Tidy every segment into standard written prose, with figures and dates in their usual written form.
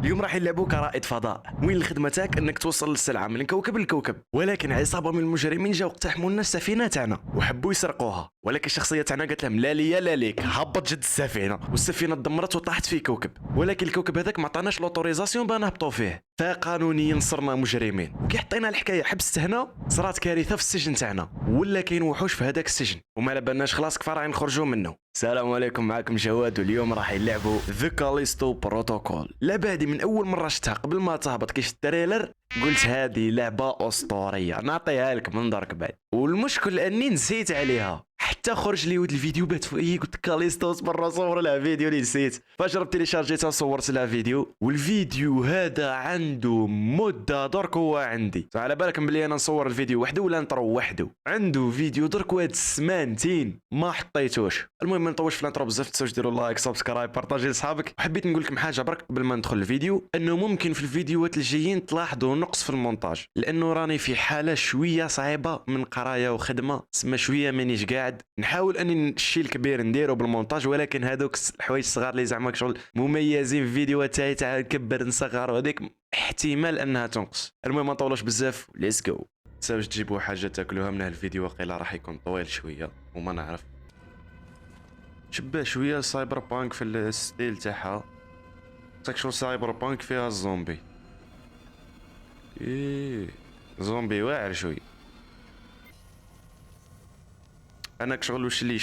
اليوم راح نلعبوا كرائد فضاء، وين خدمتك انك توصل السلعه من كوكب لكوكب، ولكن عصابه من المجرمين جاو اقتحموا لنا السفينه تاعنا وحبوا يسرقوها، ولكن الشخصيه تاعنا قالت لهم لا ليا لا ليك، هبط جد السفينه والسفينه دمرت وطاحت في كوكب، ولكن الكوكب هذاك ما عطاناش لوتوريزاسيون باه نهبطوا فيه، فقانونيا صرنا مجرمين، وكي حطينا الحكايه حبست هنا صرات كارثه في السجن تاعنا، ولا كاين وحوش في هذاك السجن وما على بالناش خلاص كفا راح نخرجوا منه. السلام عليكم، معكم جواد، واليوم راح يلعبوا ذا كاليستو بروتوكول. اللعبه هذه من اول مره شفتها قبل ما تهبط كيش التريلر قلت هذه لعبه اسطوريه نعطيها لك من درك بعد، والمشكل اني نسيت عليها حتى خرج لي ود الفيديو بات فوقي قلت كاليستو برا صور لها فيديو اللي نسيت، فجربت تيليشارجيتها صورت لها فيديو، والفيديو هذا عنده مده درك هو عندي، على بالك بلي انا نصور الفيديو وحده ولا نطرو وحده، عنده فيديو درك واد السمانتين ما حطيتوش. المهم ما نطولش في الانترو بزاف، تنساوش ديروا لايك سبسكرايب بارطاجي لصحابك. وحبيت نقول لكم حاجه برك قبل ما ندخل الفيديو، انه ممكن في الفيديوهات الجايين تلاحظوا نقص في المونتاج، لانه راني في حاله شويه صعيبه من قرايه وخدمه، تسمى شويه مانيش قاعد نحاول اني الشيء الكبير نديرو بالمونتاج، ولكن هذوك الحوايج الصغار اللي زعما شغل مميزين في فيديوهات تاعي تاع نكبر نصغر وهذيك احتمال انها تنقص. المهم ما نطولوش بزاف، ليتس جو. تنساوش تجيبوا حاجه تاكلوها من الفيديو، وقيلا راح يكون طويل شويه وما نعرف، شبه شويه سايبر بانك في الستيل تاعها، شغل سايبر بانك فيها الزومبي، زومبي واعر شوي. انا كشغل وش اللي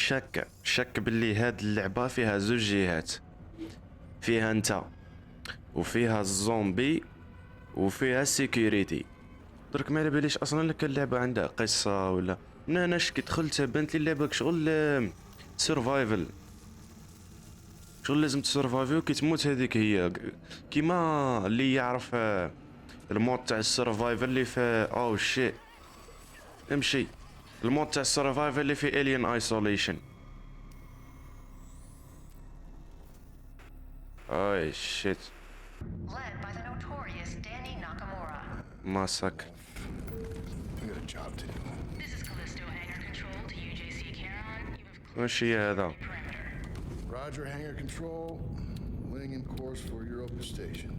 شك باللي هاد اللعبه فيها زوج جهات، فيها انت وفيها الزومبي وفيها السيكوريتي. درك ما على باليش اصلا لك اللعبه عندها قصه ولا، من انا كي دخلت بانت لي اللعبه كشغل سرفايفل، شغل لازم تسرفايفي وكي تموت هذيك هي كيما اللي يعرف المود تاع السرفايفل اللي في او شيت امشي، المود تاع السرفايفل اللي في الين ايسوليشن. اي شيت led by the notorious Danny Nakamura. ماسك. I got a job to do. This is Callisto Hangar Control to UJC Caron. You have وش هي هذا؟ perimeter. Roger, hangar control. Laying in course for Europa Station.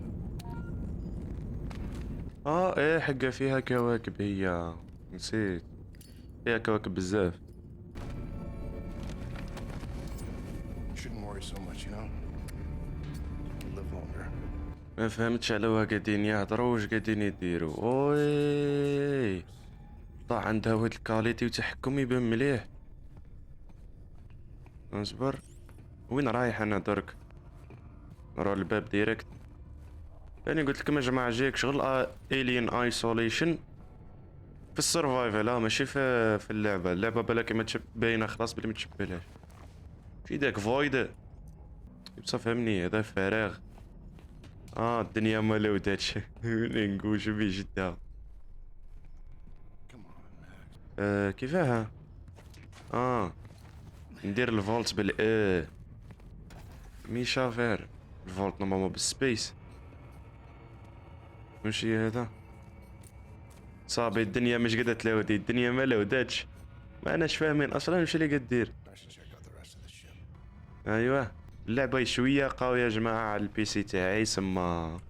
ايه حقه فيها كواكب، هي نسيت فيها كواكب بزاف. Shouldn't worry so much, you know? Live longer. ما فهمتش على وا قاعدين يهضروا واش قاعدين يديروا. اوي طاح عندها واحد الكاليتي وتحكم يبان مليح. اصبر، وين رايح انا درك؟ نروح الباب ديريكت. يعني قلت لكم يا جماعه جايك شغل الين ايسوليشن في السرفايفل، لا ماشي في اللعبه بالك ما باينه خلاص بلي ما تشبهلاش في داك فويد. بصح فهمني هذا فراغ. الدنيا ما وداتش نقول شو بيه جدا. Come on, Max. كيفاها؟ ندير الفولت مي شافير الفولت نورمالمون بالسبيس. وشي هذا؟ صافي الدنيا مش قاعده تلودي، الدنيا ما لوداتش، ما اناش فاهمين اصلا وش اللي قاعد دير. I should check out the rest of the ship. ايوه اللعبه شويه قويه يا جماعه على البي سي تاعي، سما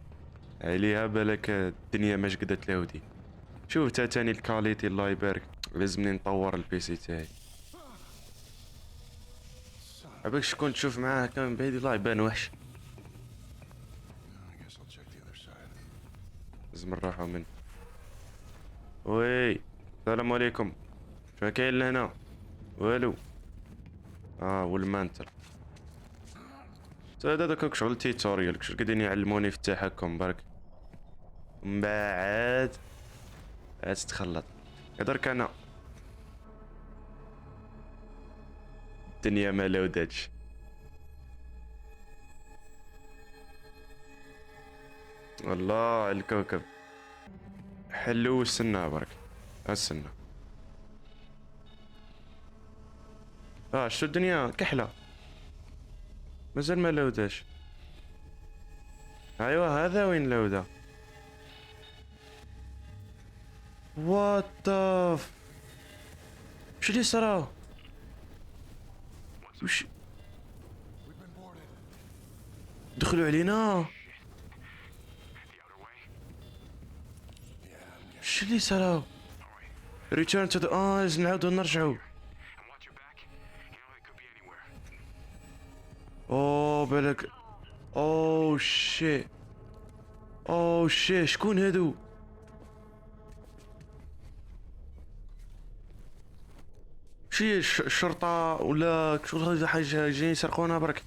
عليها بالك الدنيا مش قاعده تلودي. شوف تاني الكاليتي الله يبارك، لازمني نطور البي سي تاعي. عباك شكون تشوف معاه كان بعيد الله يبان وحش. I guess I'll check the other side. لازم نروحو من وي. السلام عليكم، شنو كاين لهنا؟ والو. والمانتر هذا دوك شغل تيتوريال كش قاعدين يعلموني في التحكم برك، من بعد تتخلط. درك انا الدنيا ما لوداتش. الله على الكوكب حلو، استنى برك استنى. شو الدنيا كحلة مازال ما لوداش. ايوه هذا وين لودا. وات وش اللي صرا؟ وش We've been boarded. دخلوا علينا؟ شو اللي صراو؟ ريتيرن تو لازم نعاودو نرجعو. And watch your back. You know they could be anywhere. اوه بالك. اوه شي. اوه شي شكون هادو؟ شي الشرطة ولا شغل حاجة جايين يسرقونا برك.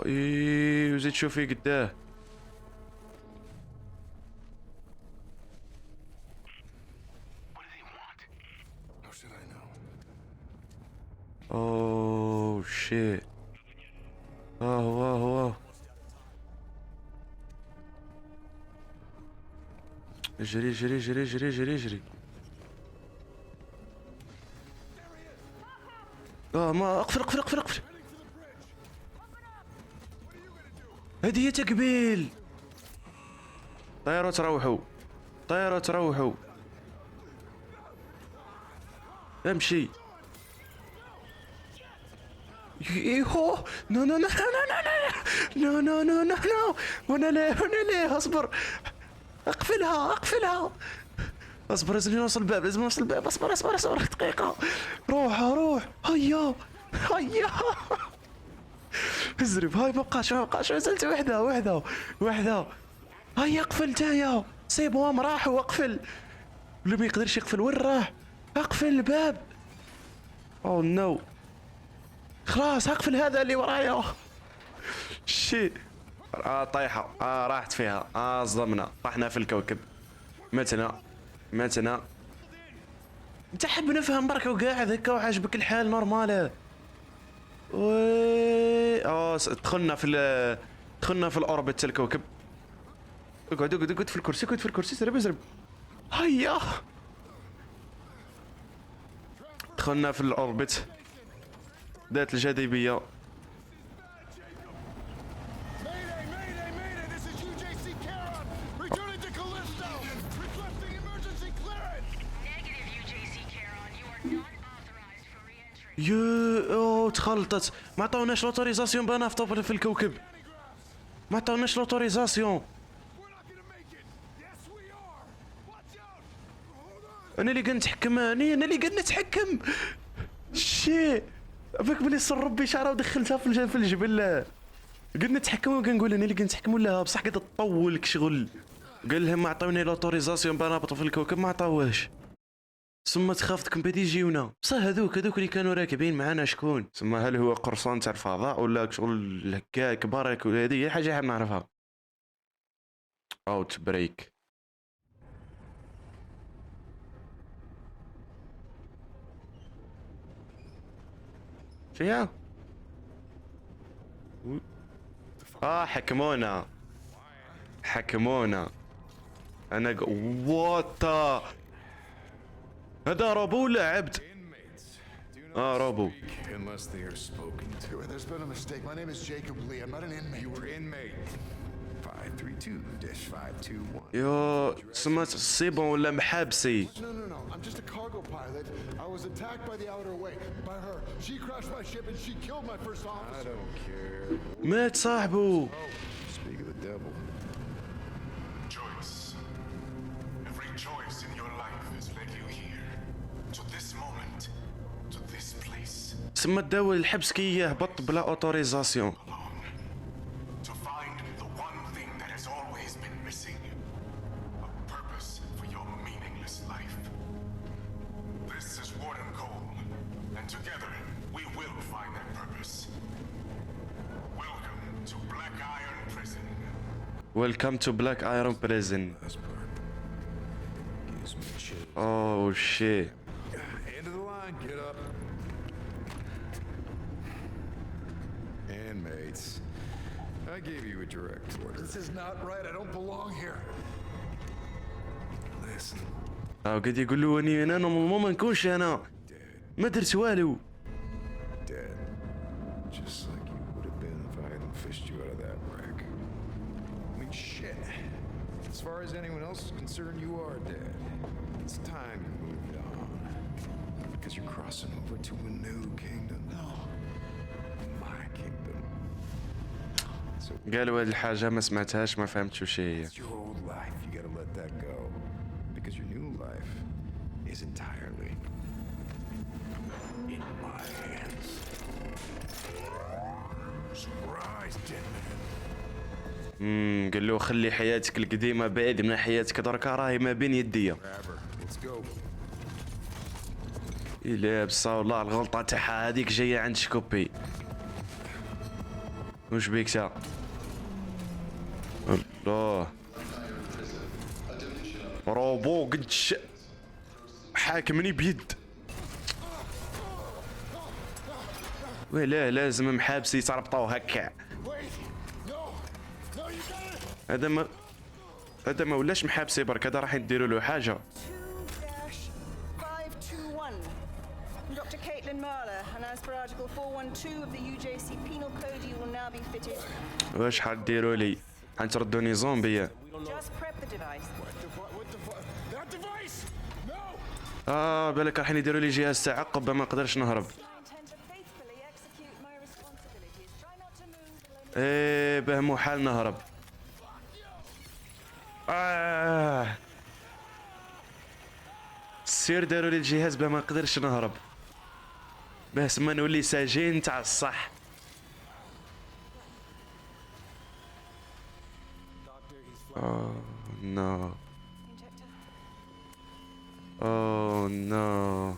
ايه وزيد شوفي قداه. What do they want? How should I know? اوه شي. هو جري جري جري جري جري جري. ما اقفل اقفل اقفل اقفل. هذه هي تقبيل. طيروا تروحوا. طيروا تروحوا. امشي. يهو نو نو نو نو نو نو نو نو نو وانا ليه اصبر. اقفلها اقفلها. اصبر لازم نوصل الباب لازم نوصل الباب. اصبر اصبر اصبر دقيقة. روح هيا هيا. ازرب هاي مبقاش مازلت وحدة. هيا اقفل نتايا. سي بون راح واقفل. ولا ما يقدرش يقفل وين راح؟ اقفل الباب. او نو. خلاص اقفل هذا اللي ورايا. شي. طايحة. راحت فيها. صدمنا طحنا في الكوكب. متنا انت حاب نفهم برك وقاعد هكا وعاجبك الحال نورمال. وي دخلنا في الاوربت الكوكب. اقعد في الكرسي زرب. هيا دخلنا في الاوربت. ذات الجاذبية. Mayday! This is UJC Charon! Returning to Callisto! Requesting emergency clearance! Negative, UJC Charon. You are not authorized for re-entry. تخلطت. ما عطاوناش لوتوريزاسيون باه نهبطوا في الكوكب. ما عطاوناش لوتوريزاسيون. We're not gonna make it! Yes, we are! Watch out! Hold on! انا اللي قاعد نتحكم. شي فيك بلي صر ربي شعره ودخلتها في الجبل. قلنا نتحكم وكنقول انا اللي كنتحكم ولا بصح قاعد تطول لك شغل. قال لهم ما عطاوني لوتوريزاسيون باه نهبطوا في الكوكب ما عطاوهاش. ثم تخاف كم بدي يجيونا. بصح هذوك اللي كانوا راكبين معنا شكون؟ ثم هل هو قرصان تاع الفضاء ولا شغل هكا كبار هذه هي حاجه حاب نعرفها. اوت بريك. فيها حكمونا انا واتا. هذا روبو ولا عبد؟ روبو. Unless they are spoken to. There's been a mistake. My name is Jacob Lee. I'm not an inmate. You were inmate. 532-521. يو سمعت سيبون ولا محابسي. No. I'm just a cargo pilot. I was attacked by the outer way. By her. She crashed my ship and she killed my first officer. I don't care. مات صاحبه. Speak of the devil. Choice. Every choice in your life has led you here. To this moment. To this place. سما داول الحبس كي يهبط بلا اوتوريزاسيون. Alone. To find the one thing that has always been missing. A purpose for your meaningless life. This is Warden Cole. And together, we will find that purpose. Welcome to Black Iron Prison. Welcome to Black Iron Prison. This part gives me chills. Oh shit. End of the line, get up. Inmates. I gave you a direct order. This is not right. I don't belong here. Listen. قاعد يقول له اني انا نورمالمون ما نكونش انا. ما درت والو. Dead. Just like you would have been if I hadn't fished you out of that wreck. I mean, shit. As far as anyone else is concerned, you are dead. It's time you moved on. Because you're crossing over to a new kingdom. No. My kingdom. So قالوا هاد الحاجه ما سمعتهاش ما فهمتش وش هي. it's your old life. You that go. Because your new life is entirely in my hands. Surprise, dead man. قال له خلي حياتك القديمه بعيد من حياتك دركا راهي ما بين يديا. Grabber, let's go. لا بصح والله الغلطه تاعها هذيك جايه عند شكوبي. واش بيك تا؟ الله روبو قدش حاكمني بيد. ولا لازم محابسي يتربطوا هكا. هذا ما ولاش محابسي برك، هذا راح يديروا له حاجه. 2-521 from Dr. Caitlin Marler, and as per Article 412 of the UJC Penal Code, you will now be fitted. واش حديروا لي؟ حتردوني زومبي. Just prep the device. That device! No! بالك راح يديروا لي جهاز تعقب ما نقدرش نهرب. I intend to faithfully execute my responsibilities. Try not to move. ايه به محال نهرب. سير داروا لي الجهاز به ما نقدرش نهرب، به سما نولي سجين تاع الصح. نو نو.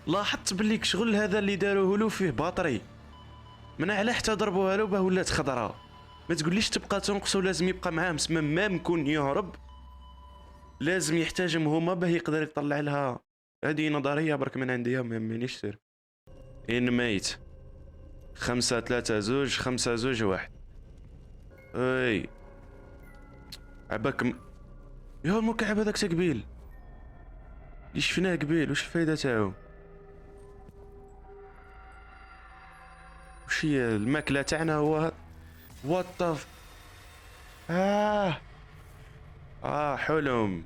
لاحظت باللي شغل هذا اللي داروه له فيه باطري، من على حتى ضربوها له به ولات خضراء. ما تقوليش تبقى تنقص ولازم يبقى معاهم سما ما ممكن يهرب، لازم يحتاجهم هما به يقدر يطلع لها. هذه نظريه برك من عندي، ما يهمنيش سير. ان ميت 5 3 2 5 2 1. اي عباك يا المكعب هذاك تا قبيل اللي شفناه قبيل، واش الفايده تاعو؟ وش هي الماكله تاعنا؟ هو وات حلم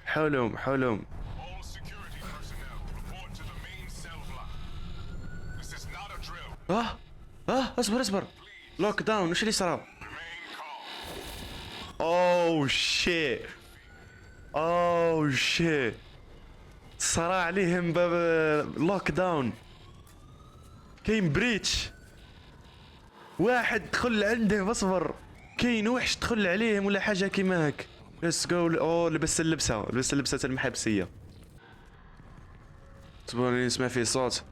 حلم حلم. All security personnel report to the main cell block. This is not a drill. اصبر لوك داون. وش اللي صرا؟ Remain calm. اوه شيت صرا عليهم باب لوك داون. كاين بريتش، واحد دخل عندهم. اصبر، كاين وحش دخل عليهم ولا حاجه كيما هاك. ليتس جو. لبس اللبسه تاع المحبسيه. صبرني نسمع فيه صوت.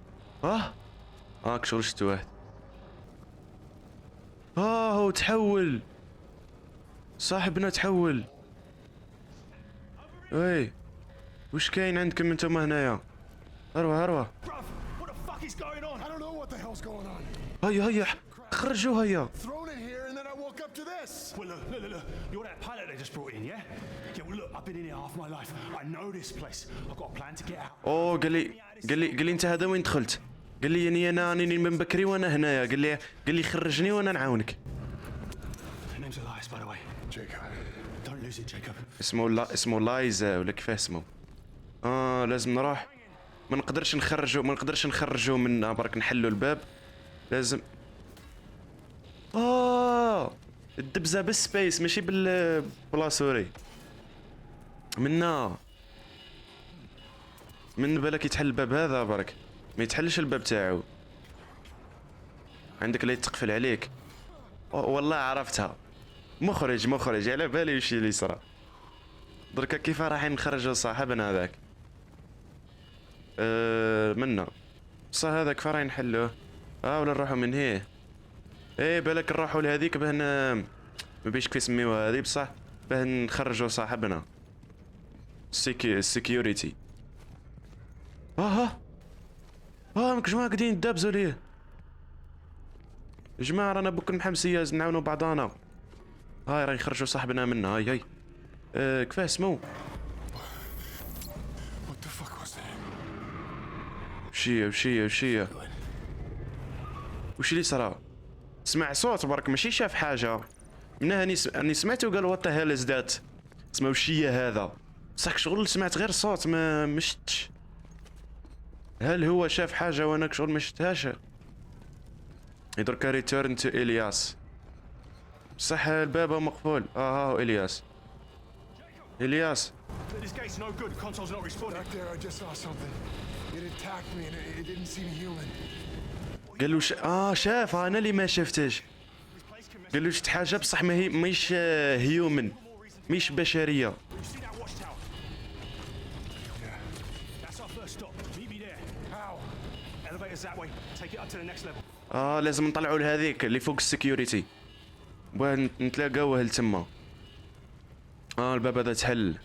هاك شغل شفت واحد. هو تحول، صاحبنا تحول. اي وش كاين عندكم انتم هنايا؟ هروه Bruv, what the fuck is going on? I don't know what the hell's going on. هيا خرجوا هيا. Thrown in here and then I woke up to this. Well, look. You're that pilot they just brought in, yeah? Yeah, well, look, I've been in here half my life. I know this place. I've got a plan to get out. قال لي انت هذا وين دخلت؟ قال لي يعني انا راني من بكري وانا هنايا. قال لي خرجني وانا نعاونك. The name's Elias, by the way. Jacob. Don't lose it, Jacob. اسمه لايزا ولا كيف اسمه؟ لازم نروح. ما نقدرش نخرجوا من برك نحلوا الباب. لازم الدبزه بالسبيس ماشي بالبلاسوري. من بالك يتحل الباب هذا برك، ما يتحلش الباب تاعو. عندك اللي يتقفل عليك. والله عرفتها. مخرج على بالي وش اللي صرا. دركا كيف راح نخرجوا صاحبنا هذاك منا. بصح هذا كيف راح نحلوه؟ ولا نروحوا من هيه. بالك نروحوا لهذيك به ما بيش كيف يسميوها هذه، بصح به نخرجوا صاحبنا السيكيوريتي. جماعة قاعدين يدابزوا ليه. جماعة رانا بكل محمسية نعاونوا بعضانا. راح يخرجوا صاحبنا منا. هاي كيف اسمه؟ What the fuck was that? وش اللي صرا؟ سمع صوت برك ماشي شاف حاجة. منها اني سمعته وقال وات ذا هيل از ذات. سما وش هي هذا؟ صح شغل سمعت غير صوت ما شفتش. هل هو شاف حاجة وانا شغل ما شفتهاش؟ دركا ريتيرن تو الياس. صح الباب مقفول. هاو الياس. الياس This gate's no good. Console's not responding. Back there, I just saw something. It attacked me and it didn't seem human. قال له شاف انا اللي ما شفتش. قال له شفت حاجه بصح ما هي مش هيومن، مش بشريه. You see that watchtower? That's our first stop. Meet me there. How? Elevator's that way. Take it up to the next level. لازم نطلعوا لهذيك اللي فوق السكيورتي. باه نتلاقاوه لتما. الباب هذا تحل.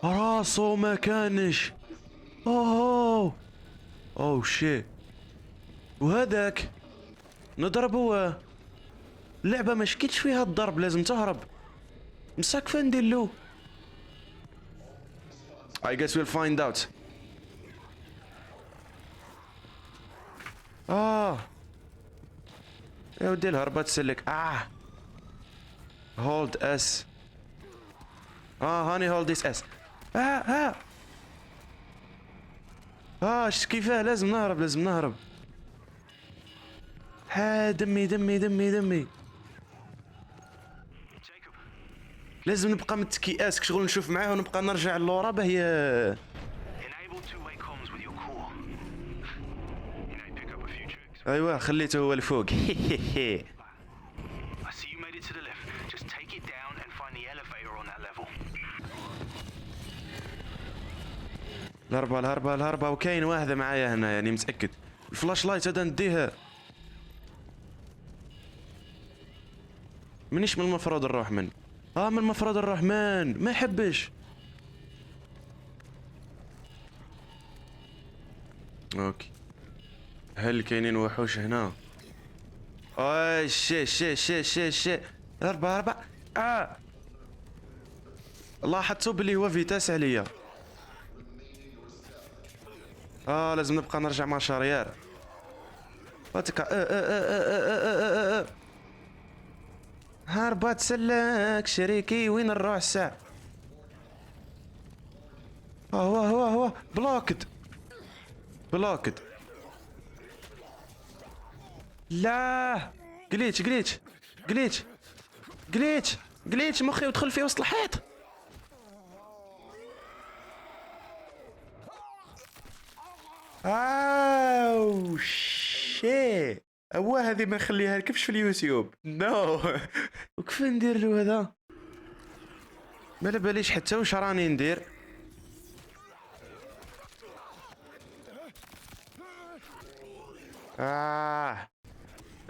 راسو ما كانش. شي. وهذاك نضربوه. اللعبة ما شكيتش فيها الضرب، لازم تهرب. مساك فين نديرلو؟ I guess we'll find out. يا ودي الهربة تسلك. هولد اس. هاني هولد اس اس. كيفاه؟ لازم نهرب. دمي. لازم نبقى متكئاس شغل نشوف معاه ونبقى نرجع لورا باهي. Enable two-way comms with your core. Pick up a few tricks. ايوه خليته هو الفوق. I see you made it to the left. Just take it down and find the elevator on that level. الهربة وكاين واحدة معايا هنا يعني متأكد. الفلاش لايت هذا نديها. منيش من المفروض نروح من المفروض نروح ما يحبش. اوكي هل كاينين وحوش هنا؟ شي هربة. لاحظتوا بلي هو فيتاس عليا. لازم نبقى نرجع مع شاريار. هربة تسلك شريكي. وين نروح الساعة؟ هو بلوكد. لا جليتش مخي ودخل فيه وسط الحيط. شي هذه ما نخليها لكش في اليوتيوب. وكيف ندير له هذا؟ ما على باليش حتى واش راني ندير.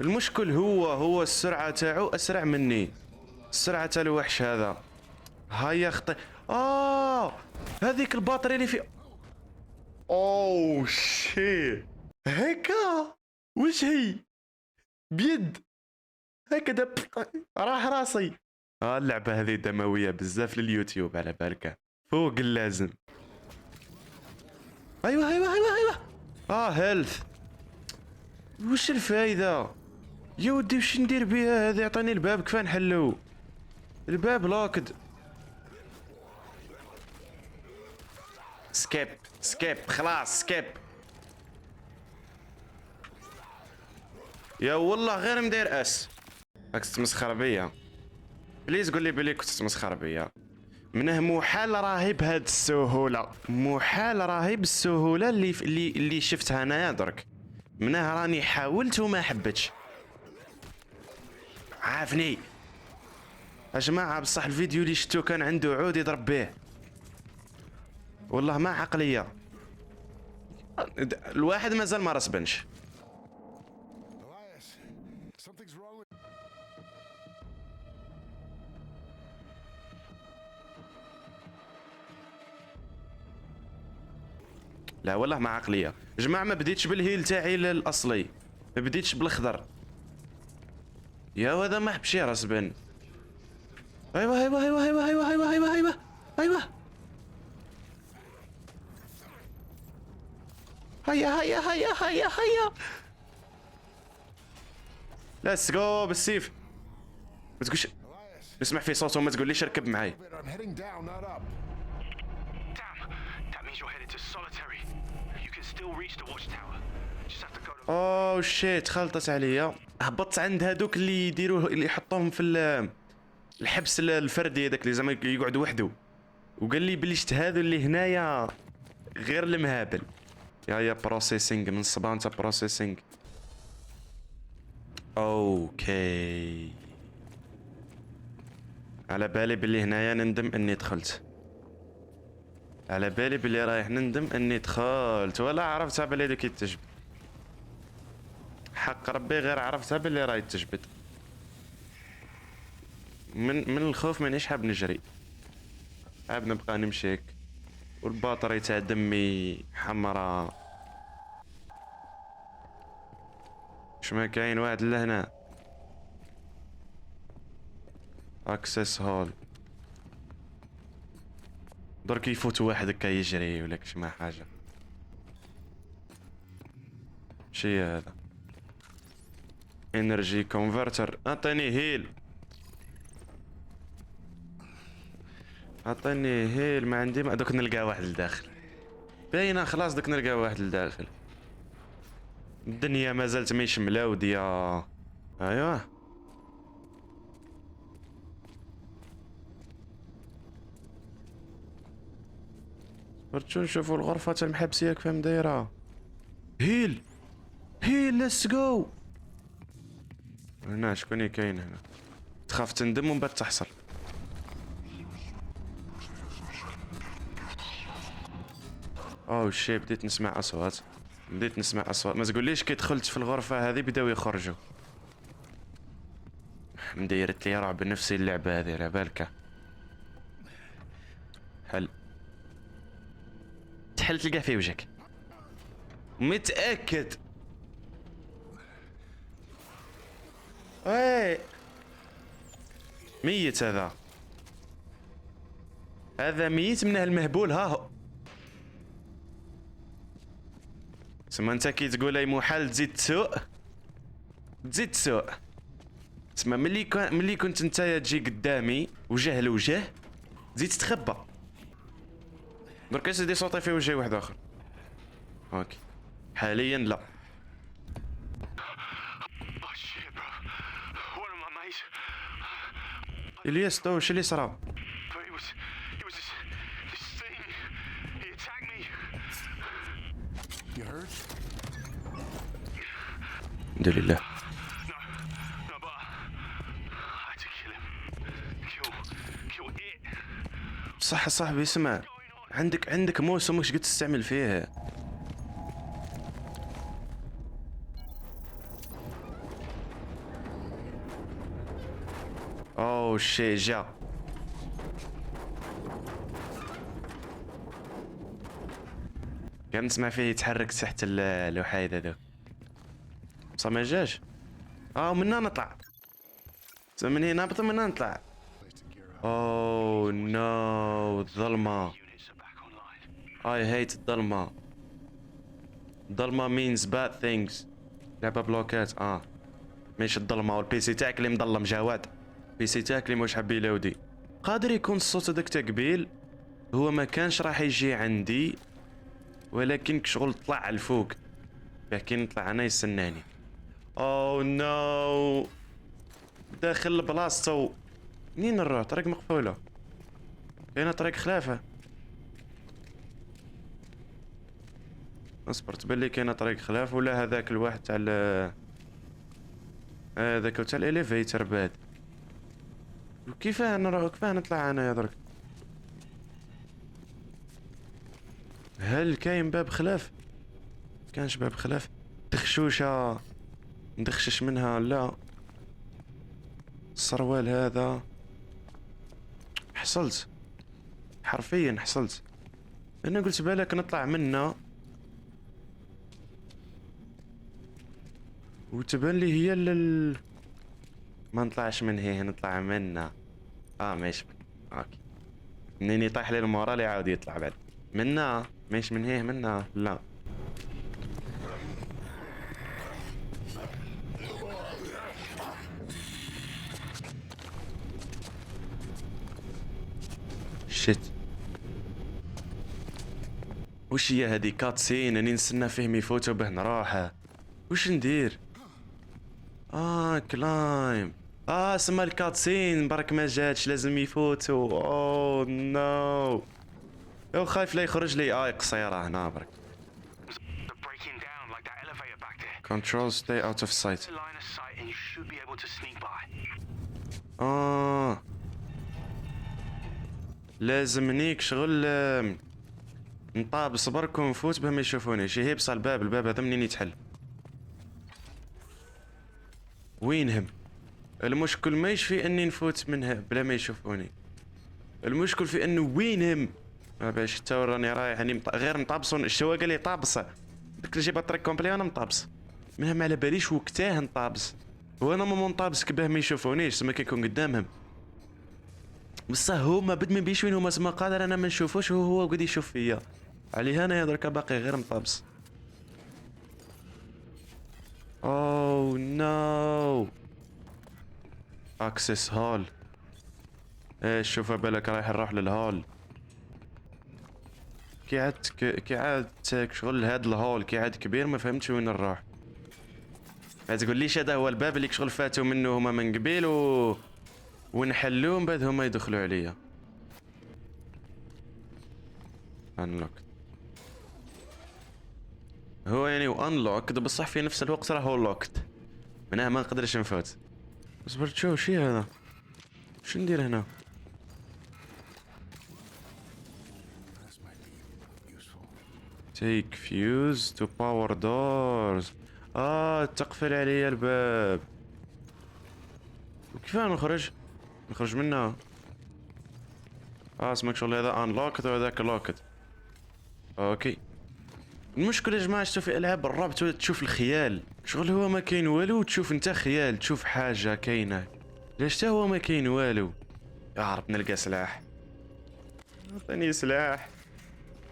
المشكل هو السرعة تاعو اسرع مني. السرعة تاع الوحش هذا. هيا خطي. هذيك الباطري اللي في. شي هكا. وش هي؟ بيد هكذا راح راسي. اللعبة هذه دموية بزاف لليوتيوب على بالك. فوق اللازم. ايوه هيلث. وش الفايدة يا ودي؟ وش ندير بها هذه؟ عطاني الباب كيف نحلو؟ الباب لوكد. سكيب خلاص سكيب. يا والله غير مدير اس. راك تتمسخر بيا؟ بليز قول لي بلي كنت تتمسخر بيا. منه محال راهي بهاد السهولة. محال راهي بالسهولة اللي شفتها انايا درك. منه راني حاولت وما حبتش. عافني يا جماعة. بصح الفيديو اللي شفتو كان عنده عود يضرب به. والله ما عقلية. الواحد مازال ما رسبنش. Elias, something's wrong with... لا والله ما عقلية. جماعة ما بديتش بالهيل تاعي الاصلي، ما بديتش بالاخضر. يا هذا ما حبش يرسبن. ايوه هيا ليتس جو بالسيف. ما تقولش نسمع في صوته وما تقوليش اركب معاي. I'm heading down, not up. Damn, that means you're headed to Solitary. You can still reach the watchtower. Just have to go to. اوه شيت، خلطت عليا. هبطت عند هادوك اللي يديروه، اللي يحطوهم في الحبس الفردي هذاك اللي زعما يقعد وحده، وقال لي بلي شت هادو اللي هنايا غير المهابل. يا بروسيسينغ من الصبان تاع بروسيسينغ. اوكي، على بالي بلي هنايا نندم اني دخلت، على بالي بلي رايح نندم اني دخلت، ولا عرفتها بلي دوك يتجبد. حق ربي غير عرفتها بلي راهي تجبد. من الخوف مانيش حاب نجري، حاب نبقى نمشي هيك، والباطري تاع دمي حمراء. ما كاين واحد لهنا. اكسس هول. درك يفوت واحد هكا يجري ولا كشما حاجه. شي هذا انرجي كونفرتر. اعطيني هيل، عطيني هيل. ما عندي، ما دوك نلقى واحد لداخل. باينه خلاص دوك نلقى واحد لداخل. الدنيا ما زالت ماهيش ملاوديه. ايوه برتو نشوفوا الغرفه تاع المحبسيه كيفاش دايره. هيل هيل ليتس جو. هنا شكون كاين هنا؟ تخاف تندم ومن بعد تحصل. اوه شي، بديت نسمع اصوات، بديت نسمع اصوات. ما تقوليش كي دخلت في الغرفه هذه بداو يخرجوا. مديرت لي رعب نفسي اللعبه هذه، على بالك. حل تحل تلقاه في وجهك، متاكد. اي ميت هذا، هذا ميت من المهبول. ها هو سما انت كي تقول اي محال تزيد تسوء، تزيد تسوء. تسمى ملي كنت انت تجي قدامي وجه لوجه تزيد تتخبى. درك سيدي صوتي في وجه واحد اخر. اوكي حاليا لا. Oh shit, bro. One of my mates. الياس تو وش اللي صرا؟ But it was this thing. He attacked me. You hurt? الحمد لله. No, but I had to kill him. Kill it. صح صاحبي اسمع، عندك موس ومش قد تستعمل فيه. اوه شي جا. كان نسمع فيه يتحرك تحت الوحيد هذا، بصح ما جاش. من هنا نطلع، من هنا نهبط، من هنا نطلع. اوه نو، الظلمة. Units are back online. I hate الظلمة. الظلمة means bad things. لعبة بلوكات. ماشي الظلمة، والبي سي تاعك اللي مظلم جواد. بي سي تاعك اللي مش حاب يلودي. قادر يكون الصوت هذاك تاع قبيل هو ما كانش راح يجي عندي، ولكن شغل طلع الفوق، كي نطلع انا يستناني. اوه نو، داخل بلاصتو. منين نروح؟ طريق مقفولة، كاينه طريق خلافه. اصبر، تبان لي كاينه طريق خلاف، ولا هذاك الواحد تاع هذاك تاع الاليفيتر باد. كيفاه نروح؟ كيفاه نطلع انا يا درك؟ هل كاين باب خلاف؟ كانش باب خلاف؟ دخشوشه ندخشش منها؟ لا. السروال هذا حصلت، حرفيا حصلت. انا قلت بالك نطلع منا، وتبان لي هي ما نطلعش من هي، نطلع منا. ماشي اوكي. منين يطيح لي المورال يعاود يطلع بعد منا، ماشي من هيه منا. لا شيت. وش هي هذه كاتسين راني نستنى فيهم يفوتوا به نروح. وش ندير؟ كلايم. سما الكاتسين برك ما جاتش لازم يفوتوا. اوه نو. يو خايف لا يخرج لي قصيره هنا برك. They're breaking down like that elevator back there. Control stay out of sight. Line of sight and you should be able to sneak by. لازم هنيك شغل نطابس برك ونفوت بهم ما يشوفونيش. هي بصح الباب هذا منين يتحل؟ وينهم؟ المشكل مايش في اني نفوت منها بلا ما يشوفوني، المشكل في انه وينهم. باش تا راني رايح اني غير نطابس الشوا قال لي طابس داك نجيب الطريق كومبلي وانا مطابس منها ما على باليش وقتاه نطابس وانا ما نطابس كباه ما يشوفونيش سما كيكون قدامهم. بصح هما بد ما بيش وين هما سما قادر انا ما نشوفوش وهو قاعد يشوف فيا علي انا دركا باقي غير مطابس. اوه نو. اكسس هول. شوف بالك رايح نروح للهول. كي عاد شغل هاد الهول كي عاد كبير ما فهمتش وين نروح. ما تقوليش هذا هو الباب اللي شغل فاتوا منه هما من قبيل ونحلوه من بعد هما يدخلوا عليا. انلوك هو يعني انلوكد بصح في نفس الوقت راهو لوكت منها ما نقدرش نفوت. اصبر تشوف شي هذا شو ندير هنا؟ Take fuse to power doors. تقفل عليا الباب. وكيف نخرج؟ نخرج منها. اسمك شغل هذا unlocked وهذاك locked. اوكي. المشكلة يا جماعة شتو في العاب الرعب تشوف الخيال، شغل هو ما كاين والو تشوف انت خيال تشوف حاجة كاينة. ليش تا هو ما كاين والو؟ يا رب نلقى سلاح. عطيني سلاح.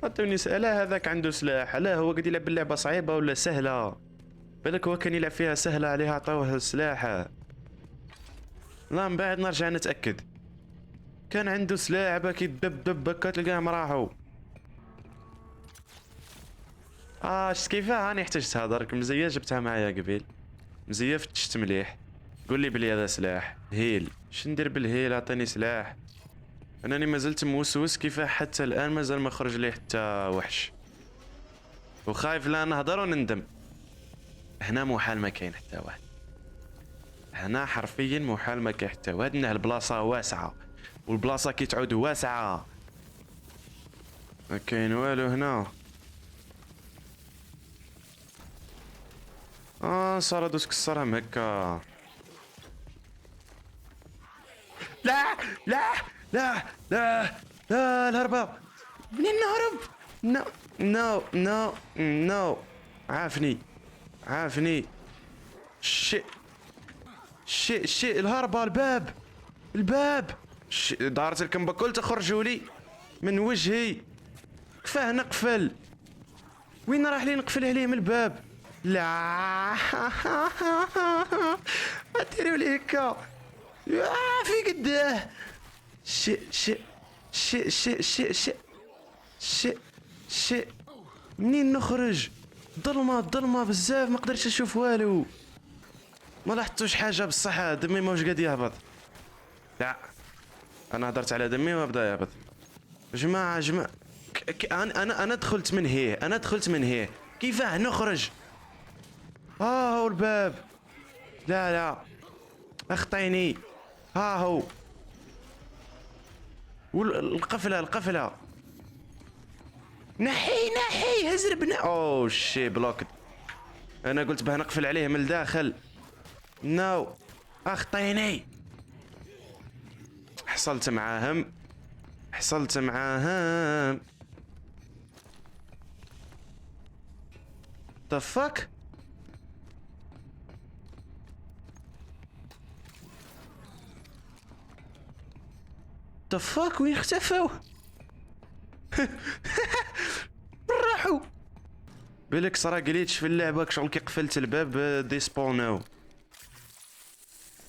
عطوني لا هذاك عنده سلاح، لا هو قاعد يلعب اللعبة صعيبة ولا سهلة؟ بالك هو كان يلعب فيها سهلة عليها عطاوه السلاح. لا من بعد نرجع نتأكد. كان عنده سلاح باك يدب هكا تلقاهم راحوا. شفت كيفاه هاني احتجتها درك مزية جبتها معايا قبيل. مزية فتشت مليح. قول لي بلي هذا سلاح هيل. شو ندير بالهيل؟ عطيني سلاح. انني مازلت موسوس كيفاه حتى الان مازال ما خرج لي حتى وحش وخايف لا نهضر ونندم. هنا محال ما كاين حتى واحد، هنا حرفيا محال ما كاين حتى واحد. انها البلاصه واسعه والبلاصه كي تعود واسعه ما كاين والو هنا. صار دوس كسرهم هكا. لا لا لا لا لا الهربة. منين نهرب؟ نو نو نو نو. عافني. شي الهربة. الباب دارت الكمبة كل تخرجوا لي من وجهي. كفاه نقفل. وين راح لي نقفل عليهم الباب؟ لا ديروا لي هكا في قداه. شي منين نخرج؟ ضلمه بزاف ما قدرتش نشوف والو. ما لاحظتوش حاجه بصح دمي ماهوش قاعد يهبط. لا انا هضرت على دمي ما بدا يهبط. جماعه انا دخلت من هي كيفاه نخرج؟ هو الباب. لا اخطيني. ها هو القفله. نحي هزربنا. اوه شي بلوكد. انا قلت به نقفل عليه من الداخل. نو اخطيني. حصلت معاهم. The fuck؟ وين اختفوا؟ راحوا. بالك صرا جليتش في اللعبة شغل كي قفلت الباب ديسبوناو.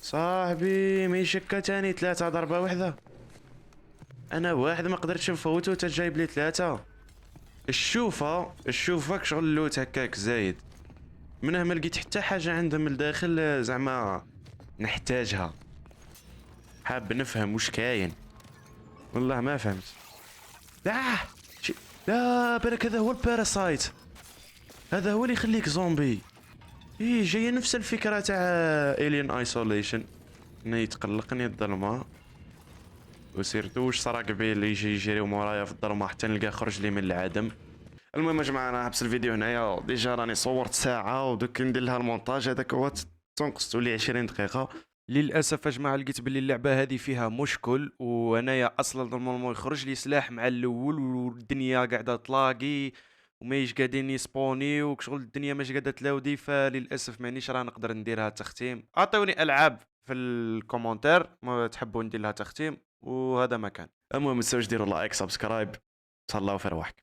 صاحبي مي شكا تاني 3 ضربة واحدة. انا واحد ما قدرتش نفوتو تا جايب لي 3. الشوفه كشغل اللوت هكاك زايد. منها ما لقيت حتى حاجه عندهم من الداخل زعما نحتاجها. حاب نفهم وش كاين. والله ما فهمت. لا بالك هذا هو الباراسايت. هذا هو اللي يخليك زومبي. جايه نفس الفكره تاع الين ايسوليشن. يتقلقني الظلمه وسيرتو واش صرا قبيل يجي يجريو مورايا في الظلمه حتى نلقى خرج لي من العدم. المهم يا جماعه انا حبس الفيديو هنايا. ديجا راني صورت ساعه ودوك ندير لها المونتاج. هذاك هو تنقص تولي 20 دقيقه. للاسف يا جماعه لقيت باللي اللعبه هذه فيها مشكل، وانايا اصلا نورمالمون يخرج لي سلاح مع الاول والدنيا قاعده تلاقي ومايش قاعدين يسبوني وشغل الدنيا ماش قاعده تلاودي. فللاسف مانيش راه نقدر نديرها تختيم. اعطوني العاب في الكومنتير ما تحبوا ندير لها تختيم، وهذا ما كان. المهم ما تنساوش ديروا لايك سبسكرايب. تهلاو في رواحك.